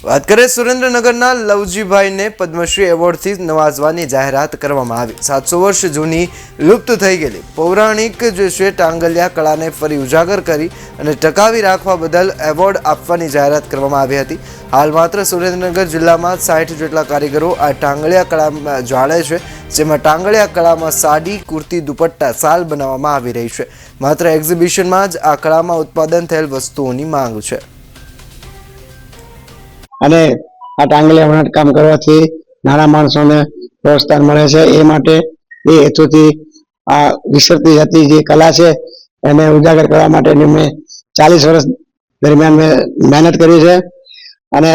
વાત કરીએ સુરેન્દ્રનગરના લવજીભાઈને પદ્મશ્રી એવોર્ડથી નવાજવાની જાહેરાત કરવામાં આવી। 700 વર્ષ જૂની લુપ્ત થઈ ગયેલી પૌરાણિક જે છે ટાંગલિયા કળાને ફરી ઉજાગર કરી અને ટકાવી રાખવા બદલ એવોર્ડ આપવાની જાહેરાત કરવામાં આવી હતી। હાલ માત્ર સુરેન્દ્રનગર જિલ્લામાં 60 જેટલા કારીગરો આ ટાંગલિયા કળામાં જાણે છે, જેમાં ટાંગલિયા કળામાં સાડી, કુર્તી, દુપટ્ટા, શાલ બનાવવામાં આવી રહી છે। માત્ર એક્ઝિબિશનમાં જ આ કળામાં ઉત્પાદન થયેલ વસ્તુઓની માંગ છે। અને આ ટાંગલિયા વણાટ કામ કરવાથી નાના માણસોને પ્રોત્સાહન મળે છે। એ માટે એ હેતુથી આ વિસરતી જતી જે કલા છે એને ઉજાગર કરવા માટે મેં 40 વર્ષ દરમિયાન મેં મહેનત કરી છે। અને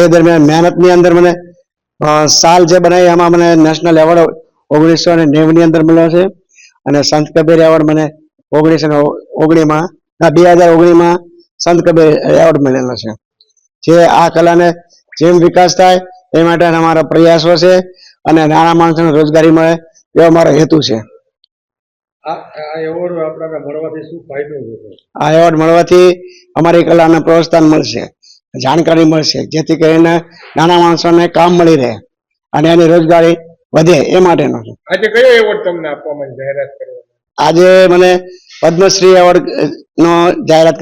એ દરમિયાન મહેનતની અંદર મને સાલ જે બનાવી એમાં મને નેશનલ એવોર્ડ 1990 ની અંદર મળ્યો છે। અને સંત કબીર એવોર્ડ મને 2019માં સંત કબીર એવોર્ડ મળેલો છે। જે આ કલાને જેમ વિકાસ થાય એ માટે અમારા પ્રયાસો છે અને નાના માણસોને રોજગારી મળે એવો અમારો હેતુ છે। આ એવોર્ડ આપણને મળવાથી શું ફાયદો થશે? આ એવોર્ડ મળવાથી અમારી કલાને પ્રોત્સાહન મળશે, જાણકારી મળશે, જેથી કરીને નાના માણસોને કામ મળી રહે અને એની રોજગારી વધે એ માટેનો છે। આજે કયો એવોર્ડ તમને આપવામાં જાહેરાત કરવામાં? આજે મને પદ્મશ્રી એવોર્ડ નો જાહેરાત